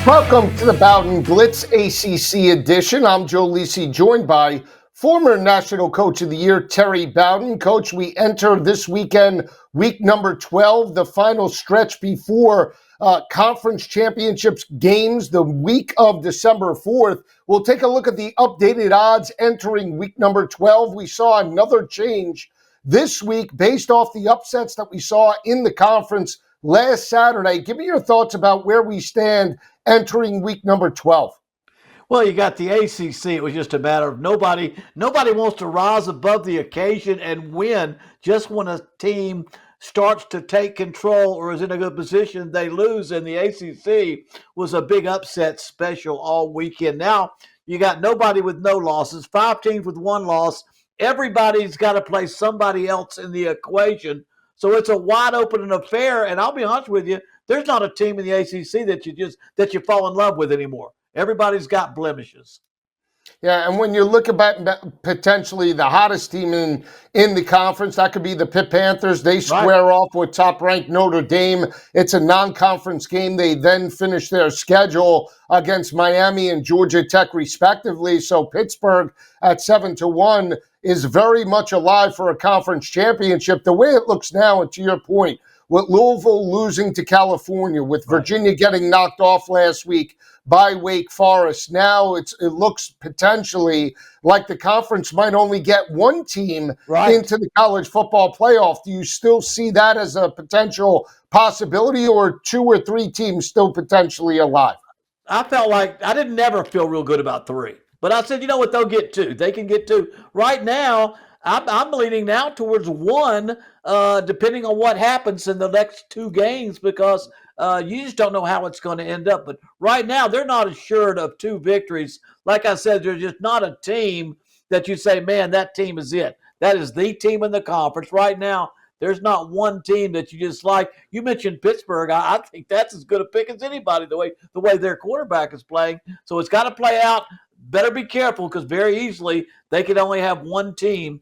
Welcome to the Bowden Blitz ACC edition. I'm Joe Lisi, joined by former National Coach of the Year, Terry Bowden. Coach, we enter this weekend, week number 12, the final stretch before conference championships games, the week of December 4th. We'll take a look at the updated odds entering week number 12. We saw another change this week based off the upsets that we saw in the conference last Saturday. Give me your thoughts about where we stand entering week number 12. Well, you got the ACC. It was just a matter of nobody wants to rise above the occasion and win. Just when a team starts to take control or is in a good position, they lose. And the ACC was a big upset special all weekend. Now you got nobody with no losses, 5 teams with 1 loss. Everybody's got to play somebody else in the equation. So it's a wide open affair. And I'll be honest with you, there's not a team in the ACC that you fall in love with anymore. Everybody's got blemishes. Yeah, and when you look at potentially the hottest team in the conference, that could be the Pitt Panthers. They square off with top-ranked Notre Dame. It's a non-conference game. They then finish their schedule against Miami and Georgia Tech, respectively. So Pittsburgh at 7-1 is very much alive for a conference championship. The way it looks now, and to your point, with Louisville losing to California, with Virginia getting knocked off last week by Wake Forest, now it looks potentially like the conference might only get 1 team into the college football playoff. Do you still see that as a potential possibility, or 2 or 3 teams still potentially alive? I felt like I didn't never feel real good about 3. But I said, you know what, they'll get 2. They can get 2. Right now, I'm leaning now towards 1, depending on what happens in the next 2 games, because you just don't know how it's going to end up. But right now, they're not assured of 2 victories. Like I said, they're just not a team that you say, man, that team is it. That is the team in the conference. Right now, there's not one team that you just like. You mentioned Pittsburgh. I think that's as good a pick as anybody, the way their quarterback is playing. So it's got to play out. Better be careful, because very easily they could only have 1 team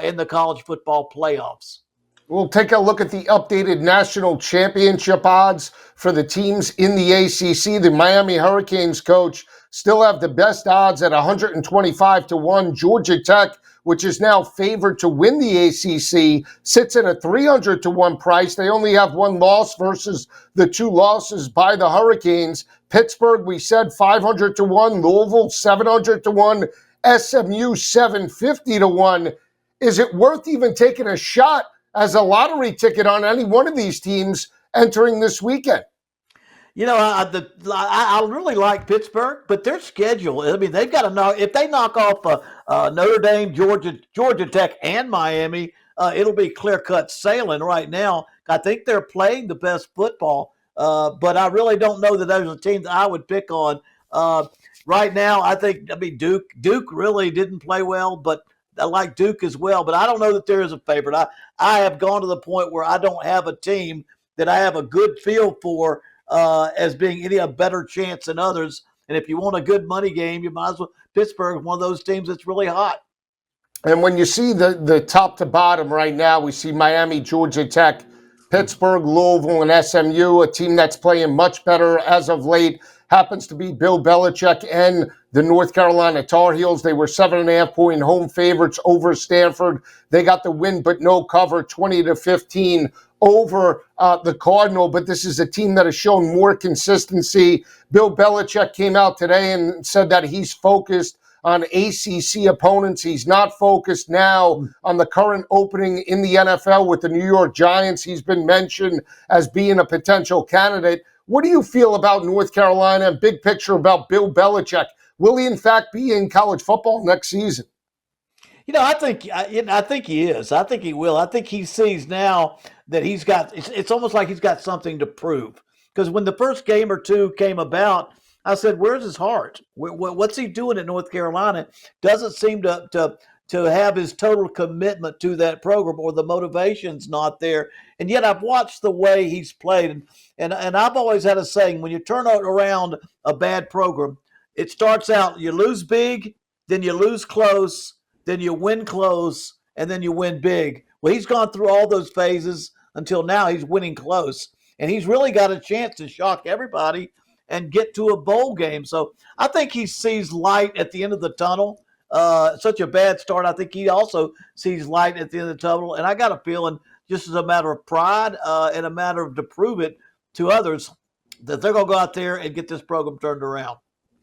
in the college football playoffs. We'll take a look at the updated national championship odds for the teams in the ACC. The Miami Hurricanes, coach, still have the best odds at 125-1. Georgia Tech, which is now favored to win the ACC, sits at a 300-1 price. They only have 1 loss versus the 2 losses by the Hurricanes. Pittsburgh, we said 500-1. Louisville, 700-1. SMU, 750-1. Is it worth even taking a shot as a lottery ticket on any one of these teams entering this weekend? You know, I really like Pittsburgh, but their schedule, I mean, they've got to knock, if they knock off Notre Dame, Georgia Tech, and Miami, it'll be clear-cut sailing right now. I think they're playing the best football, but I really don't know that those are teams I would pick on. Right now, I mean, Duke really didn't play well, but I like Duke as well, but I don't know that there is a favorite. I have gone to the point where I don't have a team that I have a good feel for as being any a better chance than others. And if you want a good money game, you might as well. Pittsburgh is one of those teams that's really hot. And when you see the top to bottom right now, we see Miami, Georgia Tech, Pittsburgh, Louisville, and SMU, a team that's playing much better as of late. Happens to be Bill Belichick and the North Carolina Tar Heels. They were 7.5-point home favorites over Stanford. They got the win, but no cover, 20-15 over the Cardinal. But this is a team that has shown more consistency. Bill Belichick came out today and said that he's focused on ACC opponents. He's not focused now on the current opening in the NFL with the New York Giants. He's been mentioned as being a potential candidate. What do you feel about North Carolina and big picture about Bill Belichick? Will he, in fact, be in college football next season? You know, I think he is. I think he will. I think he sees now that he's got – it's almost like he's got something to prove. Because when the first game or 2 came about, I said, where's his heart? What's he doing at North Carolina? Doesn't seem to have his total commitment to that program, or the motivation's not there. And yet I've watched the way he's played. And I've always had a saying, when you turn around a bad program, it starts out, you lose big, then you lose close, then you win close, and then you win big. Well, he's gone through all those phases until now he's winning close. And he's really got a chance to shock everybody and get to a bowl game. So I think he sees light at the end of the tunnel. Such a bad start. I think he also sees light at the end of the tunnel. And I got a feeling, just as a matter of pride and a matter of to prove it to others, that they're going to go out there and get this program turned around.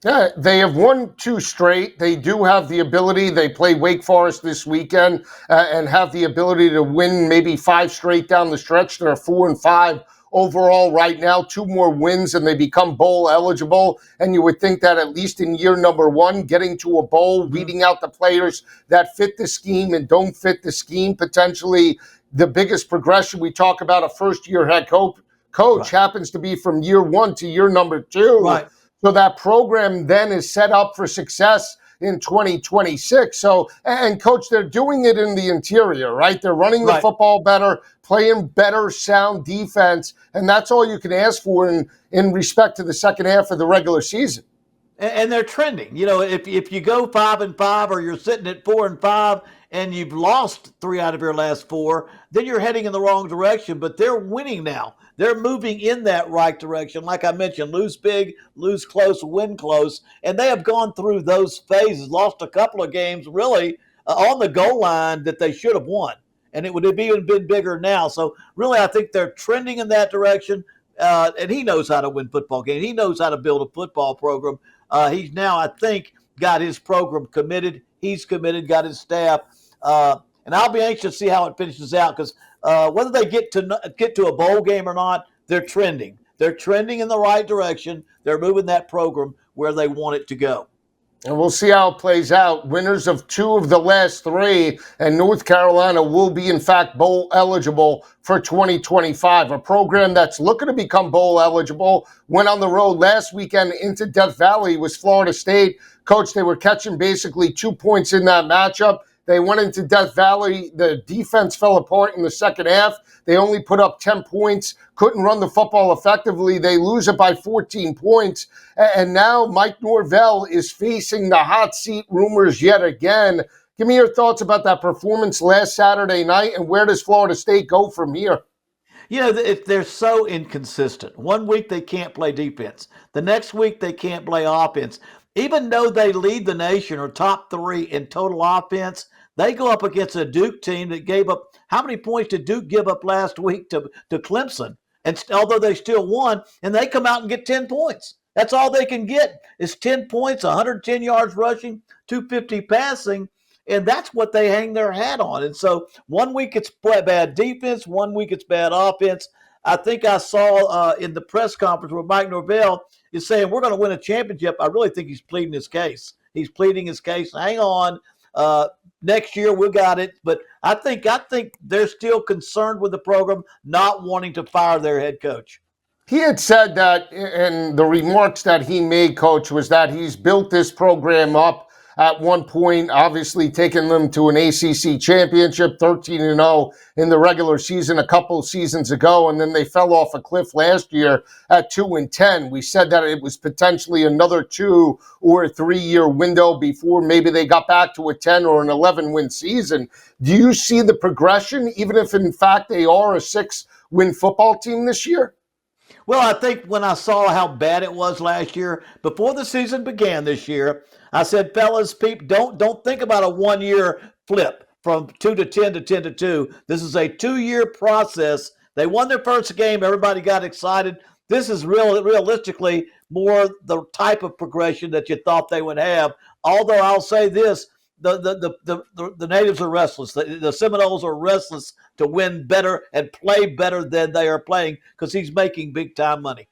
Yeah, they have won 2 straight. They do have the ability. They play Wake Forest this weekend and have the ability to win maybe 5 straight down the stretch. They're 4-5 overall right now. 2 more wins and they become bowl eligible. And you would think that at least in year number 1, getting to a bowl, weeding out the players that fit the scheme and don't fit the scheme, potentially the biggest progression. We talk about a first-year head coach Right. happens to be from year 1 to year number 2. Right. So that program then is set up for success in 2026. So, and coach, they're doing it in the interior, right? They're running the football better, playing better, sound defense, and that's all you can ask for in respect to the second half of the regular season. And they're trending. You know, if you go 5-5 or you're sitting at 4-5 and you've lost 3 out of your last 4, then you're heading in the wrong direction. But they're winning now. They're moving in that right direction. Like I mentioned, lose big, lose close, win close. And they have gone through those phases, lost a couple of games really on the goal line that they should have won. And it would have even been bigger now. So really, I think they're trending in that direction. And he knows how to win football games. He knows how to build a football program. He's now, I think, got his program committed. He's committed, got his staff. And I'll be anxious to see how it finishes out because whether they get to a bowl game or not, they're trending. They're trending in the right direction. They're moving that program where they want it to go. And we'll see how it plays out. Winners of 2 of the last 3, and North Carolina will be, in fact, bowl eligible for 2025. A program that's looking to become bowl eligible went on the road last weekend into Death Valley was Florida State. Coach, they were catching basically 2 points in that matchup. They went into Death Valley. The defense fell apart in the second half. They only put up 10 points, couldn't run the football effectively. They lose it by 14 points. And now Mike Norvell is facing the hot seat rumors yet again. Give me your thoughts about that performance last Saturday night, and where does Florida State go from here? You know, they're so inconsistent. One week they can't play defense. The next week they can't play offense. Even though they lead the nation or top 3 in total offense, they go up against a Duke team that gave up. How many points did Duke give up last week to Clemson? And although they still won, and they come out and get 10 points. That's all they can get is 10 points, 110 yards rushing, 250 passing, and that's what they hang their hat on. And so one week it's bad defense, one week it's bad offense. I think I saw in the press conference where Mike Norvell is saying we're going to win a championship. I really think he's pleading his case. He's pleading his case. Hang on. Next year we got it, but I think they're still concerned with the program, not wanting to fire their head coach. He had said that, and the remarks that he made, Coach, was that he's built this program up at one point, obviously taking them to an ACC championship, 13-0 in the regular season a couple seasons ago, and then they fell off a cliff last year at 2-10. We said that it was potentially another 2 or 3 year window before maybe they got back to a 10 or an 11-win season. Do you see the progression, even if in fact they are a 6-win football team this year? Well, I think when I saw how bad it was last year, before the season began this year, I said, fellas, don't think about a 1-year flip from 2 to 10 to 10 to 2. This is a 2-year process. They won their first game. Everybody got excited. This is realistically more the type of progression that you thought they would have. Although I'll say this, the natives are restless. The Seminoles are restless to win better and play better than they are playing because he's making big-time money.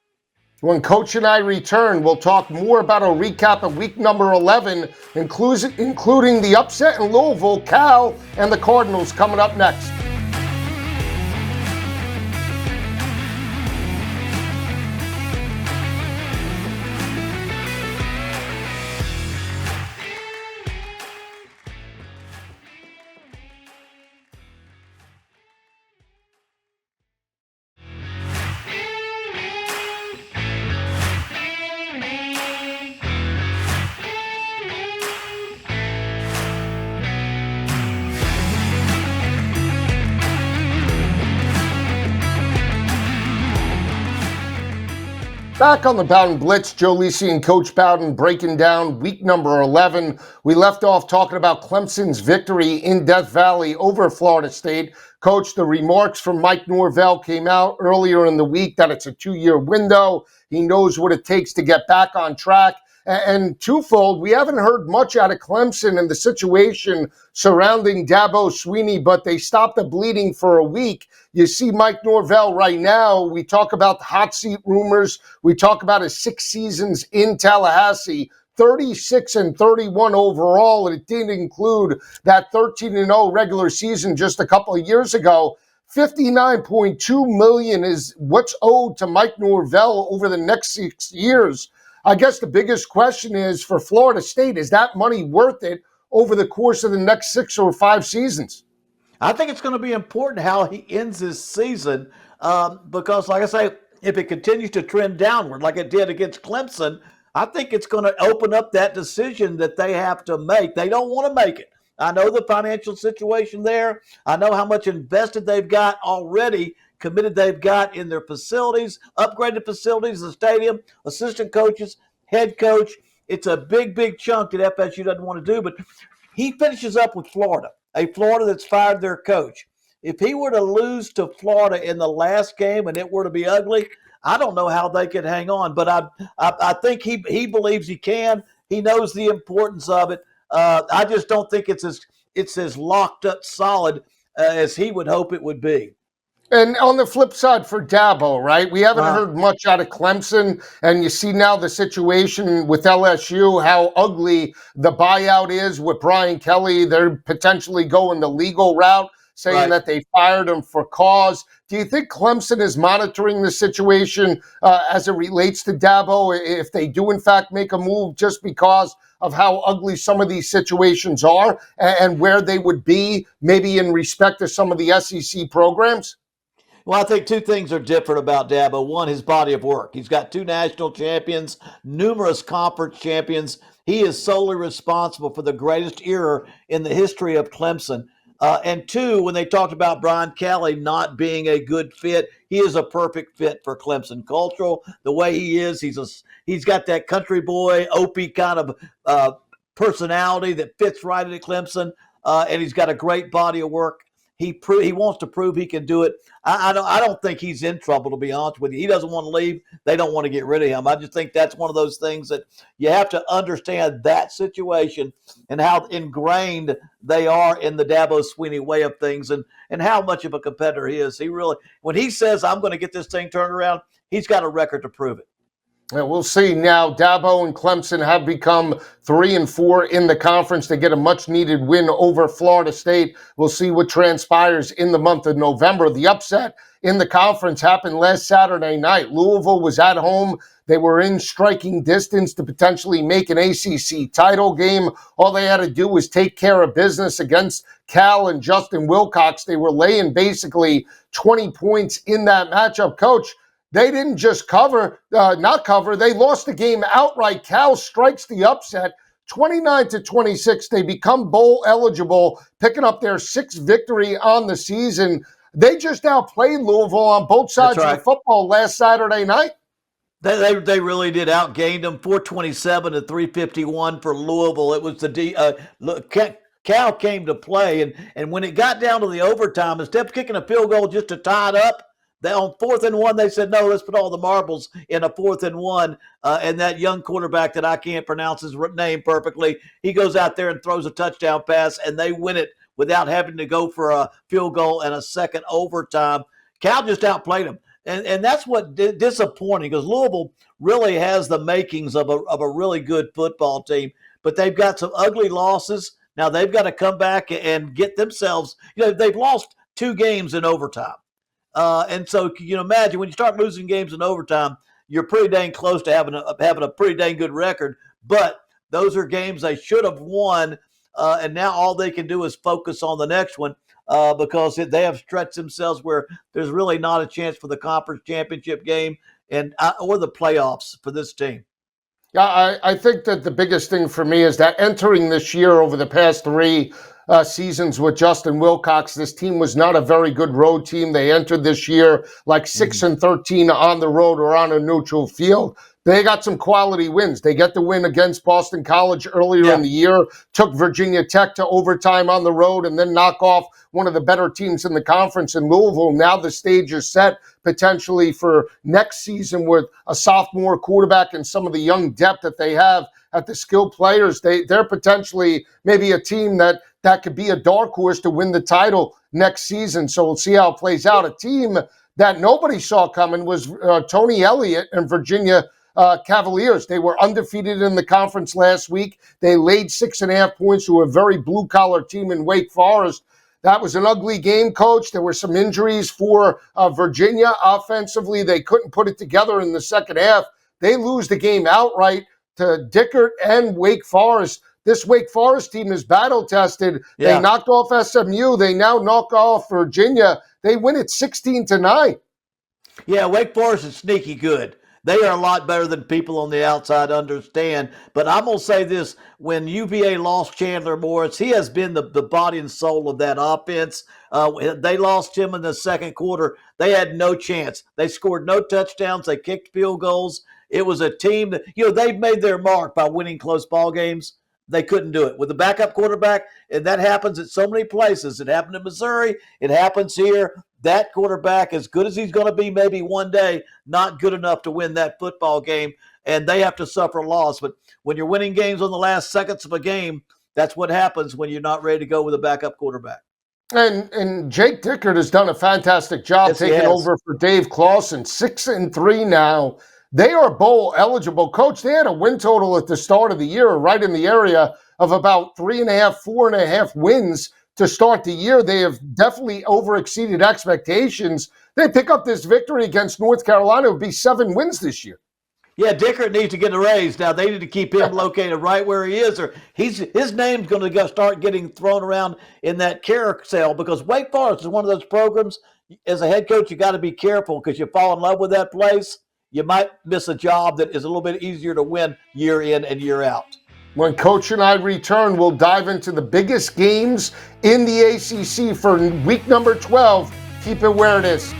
When Coach and I return, we'll talk more about a recap of week number 11, including the upset in Louisville, Cal, and the Cardinals coming up next. Back on the Bowden Blitz, Joe Lisi and Coach Bowden breaking down week number 11. We left off talking about Clemson's victory in Death Valley over Florida State. Coach, the remarks from Mike Norvell came out earlier in the week that it's a 2-year window. He knows what it takes to get back on track. And twofold, we haven't heard much out of Clemson and the situation surrounding Dabo Swinney, but they stopped the bleeding for a week. You see Mike Norvell right now. We talk about the hot seat rumors. We talk about his 6 seasons in Tallahassee, 36-31 overall, and it didn't include that 13-0 regular season just a couple of years ago. $59.2 million is what's owed to Mike Norvell over the next 6 years. I guess the biggest question is for Florida State, is that money worth it over the course of the next 6 or 5 seasons? I think it's going to be important how he ends this season because, like I say, if it continues to trend downward like it did against Clemson, I think it's going to open up that decision that they have to make. They don't want to make it. I know the financial situation there. I know how much invested they've got already, committed they've got in their facilities, upgraded facilities, the stadium, assistant coaches, head coach. It's a big, big chunk that FSU doesn't want to do, but he finishes up with Florida, a Florida that's fired their coach. If he were to lose to Florida in the last game and it were to be ugly, I don't know how they could hang on, but I think he believes he can. He knows the importance of it. I just don't think it's as locked up solid as he would hope it would be. And on the flip side for Dabo, right, we haven't heard much out of Clemson, and you see now the situation with LSU, how ugly the buyout is with Brian Kelly. They're potentially going the legal route, saying that they fired him for cause. Do you think Clemson is monitoring the situation as it relates to Dabo, if they do in fact make a move just because of how ugly some of these situations are and where they would be maybe in respect to some of the SEC programs? Well, I think 2 things are different about Dabo. One, his body of work. He's got 2 national champions, numerous conference champions. He is solely responsible for the greatest era in the history of Clemson. And 2, when they talked about Brian Kelly not being a good fit, he is a perfect fit for Clemson. Cultural, the way he is, he's got that country boy, Opie kind of personality that fits right into Clemson, and he's got a great body of work. He wants to prove he can do it. I don't think he's in trouble, to be honest with you. He doesn't want to leave. They don't want to get rid of him. I just think that's one of those things that you have to understand that situation and how ingrained they are in the Dabo Swinney way of things and how much of a competitor he is. He really, when he says, I'm going to get this thing turned around, he's got a record to prove it. And we'll see now. Dabo and Clemson have become 3-4 in the conference. They get a much-needed win over Florida State. We'll see what transpires in the month of November. The upset in the conference happened last Saturday night. Louisville was at home. They were in striking distance to potentially make an ACC title game. All they had to do was take care of business against Cal and Justin Wilcox. They were laying basically 20 points in that matchup. Coach, they didn't just not cover. They lost the game outright. Cal strikes the upset, 29-26. They become bowl eligible, picking up their 6th victory on the season. They just outplayed Louisville on both sides of the football last Saturday night. They really did outgained them, 427-351 for Louisville. It was Cal came to play, and when it got down to the overtime, instead of kicking a field goal just to tie it up, on 4th and 1, they said, no, let's put all the marbles in a 4th and 1. And that young quarterback that I can't pronounce his name perfectly, he goes out there and throws a touchdown pass, and they win it without having to go for a field goal and a second overtime. Cal just outplayed them. And that's what disappointing, because Louisville really has the makings of a really good football team, but they've got some ugly losses. Now they've got to come back and get themselves, they've lost 2 games in overtime. And so you can imagine when you start losing games in overtime, you're pretty dang close to having a pretty dang good record. But those are games they should have won, and now all they can do is focus on the next one because they have stretched themselves where there's really not a chance for the conference championship game or the playoffs for this team. Yeah, I think that the biggest thing for me is that entering this year over the past 3, seasons with Justin Wilcox. This team was not a very good road team. They entered this year like 6-13 on the road or on a neutral field. They got some quality wins. They get the win against Boston College earlier in the year, took Virginia Tech to overtime on the road, and then knock off one of the better teams in the conference in Louisville. Now the stage is set potentially for next season with a sophomore quarterback and some of the young depth that they have at the skilled players. They're potentially maybe a team that could be a dark horse to win the title next season. So we'll see how it plays out. A team that nobody saw coming was Tony Elliott and Virginia Cavaliers. They were undefeated in the conference last week. They laid 6.5 points to a very blue-collar team in Wake Forest. That was an ugly game, Coach. There were some injuries for Virginia. Offensively, they couldn't put it together in the second half. They lose the game outright to Dickert and Wake Forest. This Wake Forest team is battle-tested. Yeah. They knocked off SMU. They now knock off Virginia. They win it 16-9. Yeah, Wake Forest is sneaky good. They are a lot better than people on the outside understand. But I'm going to say this. When UVA lost Chandler Morris, he has been the body and soul of that offense. They lost him in the second quarter. They had no chance. They scored no touchdowns. They kicked field goals. It was a team that, they've made their mark by winning close ball games. They couldn't do it with the backup quarterback, and that happens at so many places. It happened in Missouri. It happens here. That quarterback, as good as he's going to be maybe one day, not good enough to win that football game, and they have to suffer a loss. But when you're winning games on the last seconds of a game, that's what happens when you're not ready to go with a backup quarterback. And Jake Dickert has done a fantastic job taking over for Dave Clawson. 6-3 now. They are bowl eligible. Coach, they had a win total at the start of the year right in the area of about 3.5, 4.5 wins to start the year. They have definitely overexceeded expectations. They pick up this victory against North Carolina. It would be 7 wins this year. Yeah, Dickert needs to get a raise. Now, they need to keep him located right where he is, or his name's going to start getting thrown around in that carousel, because Wake Forest is one of those programs, as a head coach, you got to be careful, because you fall in love with that place, you might miss a job that is a little bit easier to win year in and year out. When Coach and I return, we'll dive into the biggest games in the ACC for week number 12. Keep it where it is.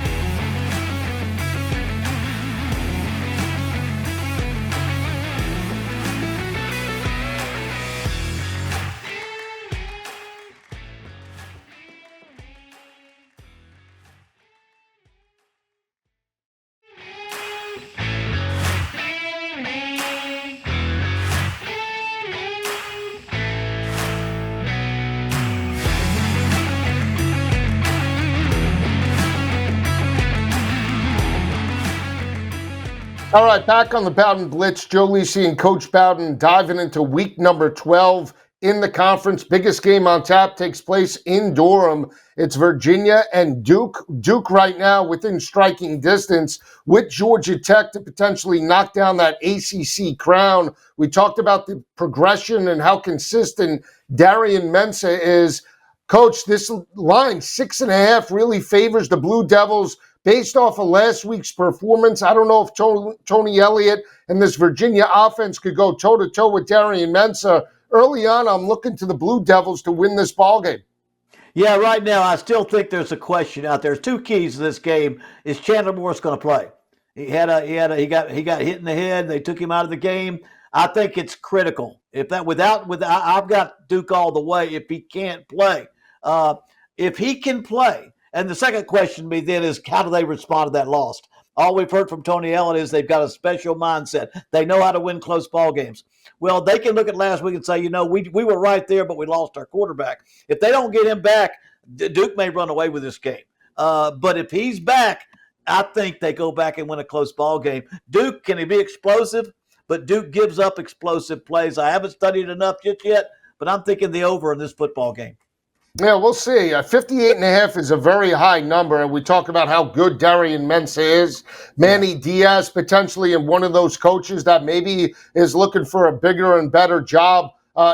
All right, back on the Bowden Blitz. Joe Lisi and Coach Bowden diving into week number 12 in the conference. Biggest game on tap takes place in Durham. It's Virginia and Duke. Duke right now within striking distance with Georgia Tech to potentially knock down that ACC crown. We talked about the progression and how consistent Darian Mensah is. Coach, this line, 6.5, really favors the Blue Devils. Based off of last week's performance, I don't know if Tony Elliott and this Virginia offense could go toe-to-toe with Darian Mensah. Early on, I'm looking to the Blue Devils to win this ballgame. Yeah, right now, I still think there's a question out there. There's 2 keys to this game. Is Chandler Morris going to play? He got hit in the head. They took him out of the game. I think it's critical. I've got Duke all the way if he can't play. If he can play. And the second question to me then is, how do they respond to that loss? All we've heard from Tony Elliott is they've got a special mindset. They know how to win close ball games. Well, they can look at last week and say, we were right there, but we lost our quarterback. If they don't get him back, Duke may run away with this game. But if he's back, I think they go back and win a close ball game. Duke, can he be explosive? But Duke gives up explosive plays. I haven't studied enough just yet, but I'm thinking the over in this football game. Yeah, we'll see. 58.5 is a very high number, and we talk about how good Darian Mensah is. Manny Diaz potentially in one of those coaches that maybe is looking for a bigger and better job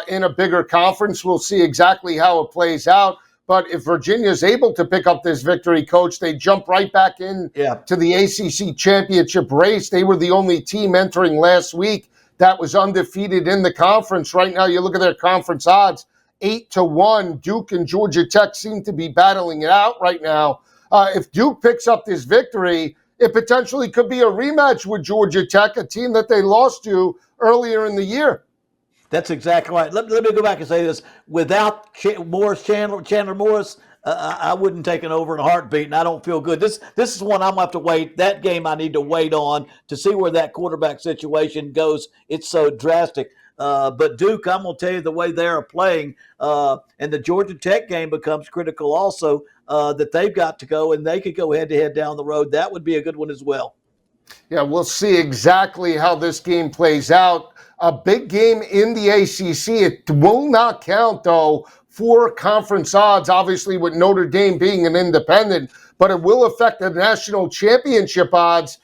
in a bigger conference. We'll see exactly how it plays out. But if Virginia is able to pick up this victory, Coach, they jump right back in to the ACC championship race. They were the only team entering last week that was undefeated in the conference. Right now, you look at their conference odds. 8-1. Duke and Georgia Tech seem to be battling it out right now. If Duke picks up this victory, it potentially could be a rematch with Georgia Tech, a team that they lost to earlier in the year. That's exactly right. Let me go back and say this. Without Chandler Morris, I wouldn't take an over in a heartbeat, and I don't feel good. This is one I'm going to have to wait. That game I need to wait on to see where that quarterback situation goes. It's so drastic. But Duke, I'm going to tell you the way they're playing, and the Georgia Tech game becomes critical also, that they've got to go, and they could go head-to-head down the road. That would be a good one as well. Yeah, we'll see exactly how this game plays out. A big game in the ACC. It will not count, though, for conference odds, obviously with Notre Dame being an independent, but it will affect the national championship odds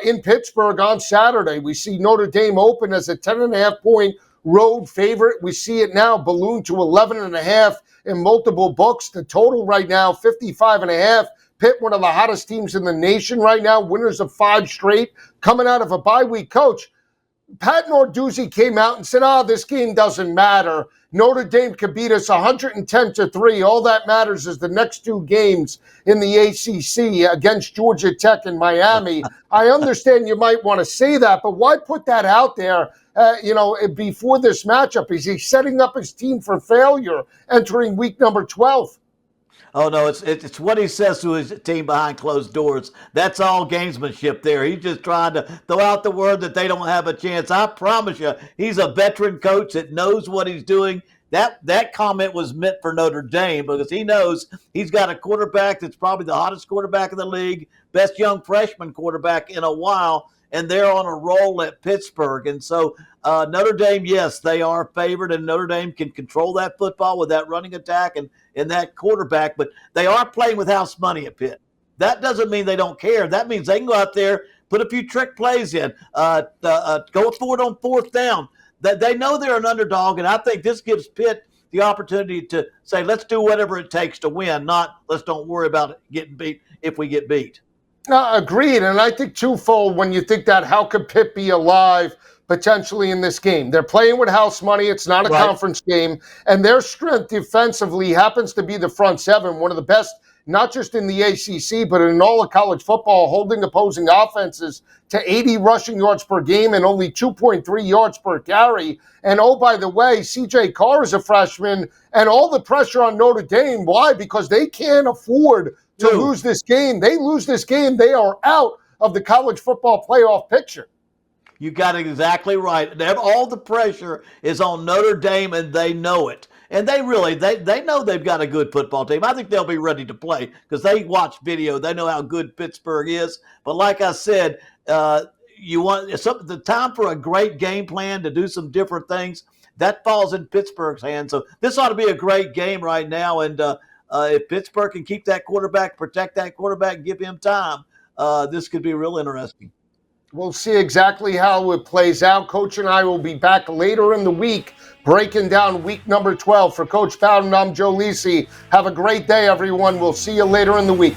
in Pittsburgh on Saturday. We see Notre Dame open as a 10.5-point road favorite. We see it now balloon to 11.5 in multiple books. The total right now, 55.5. Pitt, one of the hottest teams in the nation right now, winners of 5 straight, coming out of a bye week. Coach, Pat Narduzzi came out and said, this game doesn't matter. Notre Dame could beat us 110-3. All that matters is the next 2 games in the ACC against Georgia Tech and Miami. I understand you might want to say that, but why put that out there, before this matchup? Is he setting up his team for failure entering week number 12? Oh, no, it's what he says to his team behind closed doors. That's all gamesmanship there. He's just trying to throw out the word that they don't have a chance. I promise you, he's a veteran coach that knows what he's doing. That comment was meant for Notre Dame because he knows he's got a quarterback that's probably the hottest quarterback in the league, best young freshman quarterback in a while, and they're on a roll at Pittsburgh. And so Notre Dame, yes, they are favored, and Notre Dame can control that football with that running attack and that quarterback, but they are playing with house money at Pitt. That doesn't mean they don't care. That means they can go out there, put a few trick plays in, go for it on 4th down. They know they're an underdog, and I think this gives Pitt the opportunity to say, let's do whatever it takes to win, not let's don't worry about getting beat if we get beat. Agreed, and I think twofold when you think that, how could Pitt be alive potentially in this game? They're playing with house money. It's not a conference game, and their strength defensively happens to be the front seven, one of the best, not just in the ACC, but in all of college football, holding opposing offenses to 80 rushing yards per game and only 2.3 yards per carry. And oh, by the way, CJ Carr is a freshman, and all the pressure on Notre Dame. Why? Because they can't afford to lose this game. They lose this game, they are out of the college football playoff picture. You got it exactly right. All the pressure is on Notre Dame, and they know it. And they know they've got a good football team. I think they'll be ready to play because they watch video. They know how good Pittsburgh is. But like I said, you want the time for a great game plan to do some different things. That falls in Pittsburgh's hands. So this ought to be a great game right now. And if Pittsburgh can keep that quarterback, protect that quarterback, give him time, this could be real interesting. We'll see exactly how it plays out. Coach and I will be back later in the week breaking down week number 12. For Coach Bowden, I'm Joe Lisi. Have a great day, everyone. We'll see you later in the week.